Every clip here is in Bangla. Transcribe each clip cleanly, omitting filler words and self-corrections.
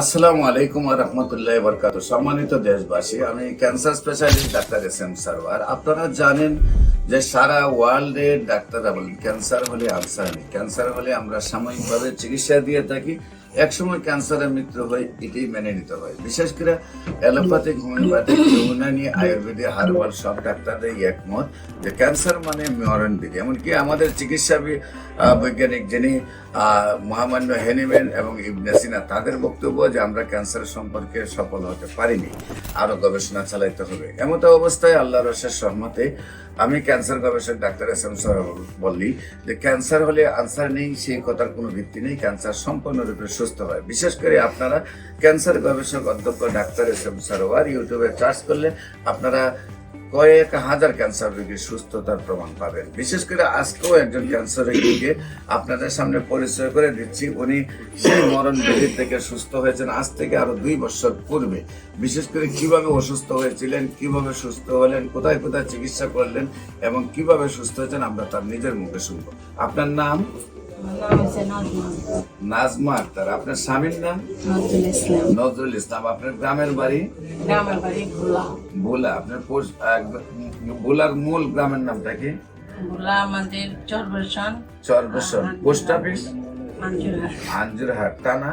আসসালামু আলাইকুম ওয়া রাহমাতুল্লাহি ওয়া বারাকাতুহু। সম্মানিত দেশবাসী, আমি cancer specialist doctor SM. Sarwar. আপনারা জানেন যে সারা ওয়ার্ল্ডে ডাক্তাররা বলেন ক্যান্সার হলে আনসার নেই। ক্যান্সার হলে আমরা সাময়িকভাবে চিকিৎসা দিয়ে থাকি, একসময় ক্যান্সারের মৃত্যু হয়, এটাই মেনে নিতে হয়। বিশেষ করে allopathic, homeopathic, Unani, Ayurvedic, herbal সব ডাক্তাররাই একমত যে ক্যান্সার মানে মরণবিধি। এমনকি আমাদের চিকিৎসা বৈজ্ঞানিক যিনি মহামান্য হেনিম্যান এবং ইবনে সিনা, তাদের বক্তব্য যে আমরা ক্যান্সার সম্পর্কে সফল হতে পারিনি, আরো গবেষণা চালাইতে হবে। এমত অবস্থায় আল্লাহর অশেষ রহমতে আমি ক্যান্সার গবেষক ডাক্তার এস.এম. সারওয়ার বললি যে ক্যান্সার হলে আনসার নেই, সেই কথার কোনো ভিত্তি নেই। ক্যান্সার সম্পূর্ণরূপে সুস্থ হয়। বিশেষ করে আপনারা ক্যান্সার গবেষক অধ্যক্ষ ডাক্তার এস.এম. সারওয়ার ইউটিউবে সার্চ করলে আপনারা কয়েক হাজার ক্যান্সার রোগীর সুস্থতার প্রমাণ পাবেন। বিশেষ করে আজকেও একজন ক্যান্সার রোগীকে আপনাদের সামনে পরিচয় করে দিচ্ছি। উনি সেই মরণ ব্যাধি থেকে সুস্থ হয়েছেন আজ থেকে আরো 2 বছর পূর্বে। বিশেষ করে কিভাবে অসুস্থ হয়েছিলেন, কিভাবে সুস্থ হলেন, কোথায় কোথায় চিকিৎসা করলেন এবং কিভাবে সুস্থ হয়েছেন আমরা তার নিজের মুখে শুনবো। আপনার নাম? নাজমা আক্তার। আপনার স্বামীর নাম? নজরুল ইসলাম। আপনার গ্রামের বাড়ি? ভোলা। আপনার ভোলার মূল গ্রামের নামটা কি? চরবেশন। Post office? আঞ্জুরহাট। থানা?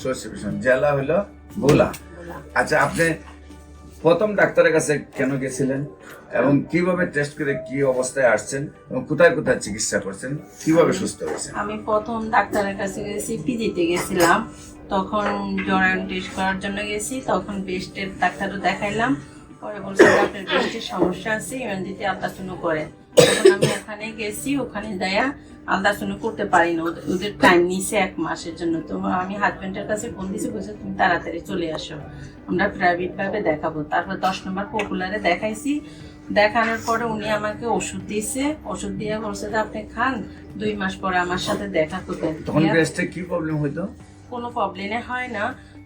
শশীভূষণ। জেলা হলো ভোলা। আচ্ছা, আপনি প্রথম ডাক্তারের কাছে কেন গেছিলেন এবং কিভাবে টেস্ট করে কি অবস্থায় আসছেন এবং কোথায় কোথায় চিকিৎসা করছেন, কিভাবে সুস্থ হয়েছেন? আমি প্রথম ডাক্তারের কাছে গেছি, পিজিতে গেছিলাম। তখন জরায়ু টেস্ট করার জন্য গেছি। তখন বেস্টের ডাক্তারও দেখাইলাম। পরে বলছে আপনার বেস্টের সমস্যা আছে, ইমার্জেন্সি আলট্রাসাউন্ড করে। তখন আমি ওখানে গেছি, ওখানে যাইয়া আলট্রাসাউন্ড করতে পারি না, ওদের টাইম নিয়েছে 1 মাসের জন্য। তো আমি হাজবেন্ডের কাছে ফোন দিয়েছি, বলছে তুমি তাড়াতাড়ি চলে আসো, আমরা প্রাইভেট ভাবে দেখাবো। তারপর 10 নম্বর পপুলারে দেখাইছি। দেখানোর পরে উনি আমাকে ওষুধ দিয়েছে। ওষুধ দিয়ে বলছে যে আপনি খান, 2 মাস পরে আমার সাথে দেখা করবেন। তখন ব্রেস্টে কি প্রবলেম হইতো? কোনো প্রবলেমে হয় না।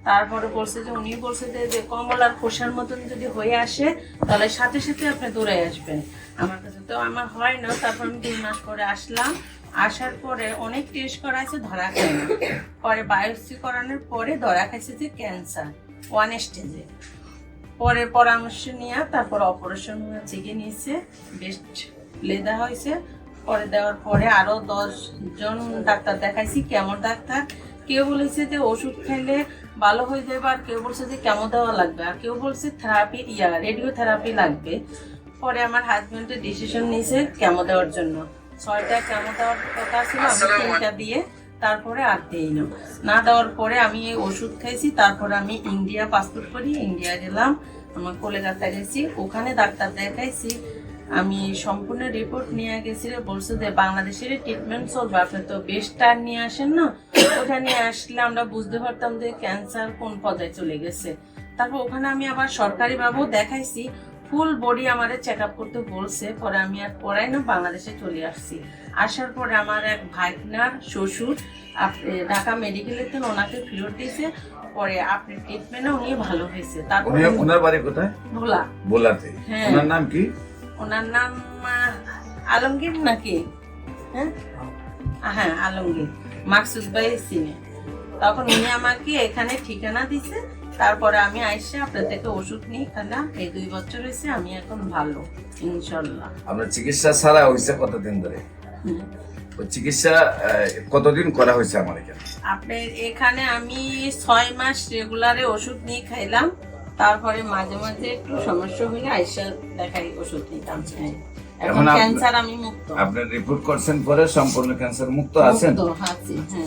তারপরে বলছে যে উনি বলছে যে কমলার খোসার মতন যদি হয়ে আসে তাহলে সাথে সাথে আপনি দৌড়ে আসবেন আমার কাছে। তো আমার হয় না। তারপর আমি 2 মাস পরে আসলাম। আসার পরে অনেক টেস্ট করাইছে, ধরা খায় না। পরে বায়োপসি করানোর পরে ধরা খাইছে যে ক্যান্সার 1 স্টেজে। পরে পরামর্শ নিয়ে তারপর অপারেশন চিকে নিয়েছে, বেস্ট দেওয়া হয়েছে। পরে দেওয়ার পরে আরো 10 জন ডাক্তার দেখাইছি, কেমন ডাক্তার। কেউ বলেছে যে ওষুধ খাইলে ভালো হয়ে যাবে, আর কেউ বলছে যে কেমো দেওয়া লাগবে, আর কেউ বলছে থেরাপি রেডিওথেরাপি লাগবে। পরে আমার হাজবেন্ডের ডিসিশন নিয়েছে কেমো দেওয়ার জন্য। 6টা কেমো দেওয়ার কথা ছিল, আমি 3টা দিয়ে তারপরে আর দিই না দেওয়ার পরে আমি এই ওষুধ খাইছি। তারপরে আমি ইন্ডিয়া পাসপোর্ট করি, ইন্ডিয়া গেলাম, আমার কলকাতা গেছি, ওখানে ডাক্তার দেখাইছি। আমি সম্পূর্ণ রিপোর্ট নিয়ে গেছি। বলছে যে বাংলাদেশের ট্রিটমেন্ট চলবে, আপনি তো বেস্টটা নিয়ে আসেন না। ওটা নিয়ে আসলে আমরা বুঝতে পারতাম যে ক্যান্সার কোন পর্যায়ে চলে গেছে। তারপর ওখানে আমি আবার সরকারিভাবেও দেখাইছি, ফুল বডি আমারে চেক আপ করতে বলছে। পরে আমি আর পড়াই না, বাংলাদেশে চলে আসছি। আসার পরে আমার এক ভাইনার শ্বশুর ঢাকা মেডিকেলে থেকে ওনাকে ফেরত দিয়েছে। পরে আপনার ট্রিটমেন্টে উনি ভালো হয়েছে। তারপরে ওনার বাড়ি কোথায়? ভোলা। ভোলাতে। হ্যাঁ। ওনার নাম কি? ওনার নাম আলমগীর নাকি? হ্যাঁ আলমগীর। মাকসুদ ভাই চিনে। তখন উনি আমাকে এখানে ঠিকানা দিছে। তারপরে আমি আইসা আপনার থেকে ওষুধ নিয়ে খেলাম। এই 2 বছর হয়েছে, আমি এখন ভালো ইনশাল্লাহ। আপনার চিকিৎসা ছাড়া হয়েছে কতদিন ধরে? ওই চিকিৎসা কতদিন করা হয়েছে আমার এখানে? আপনার এখানে আমি 6 মাস রেগুলারে ওষুধ নিয়ে খাইলাম। তারপরে মাঝে মাঝে একটু সমস্যা হলে আইসা দেখাই ওষুধ নিতাম। এখন ক্যান্সার আমি মুক্ত। আপনার রিপোর্ট করছেন পরে সম্পূর্ণ ক্যান্সার মুক্ত আছেন? আছি, হ্যাঁ।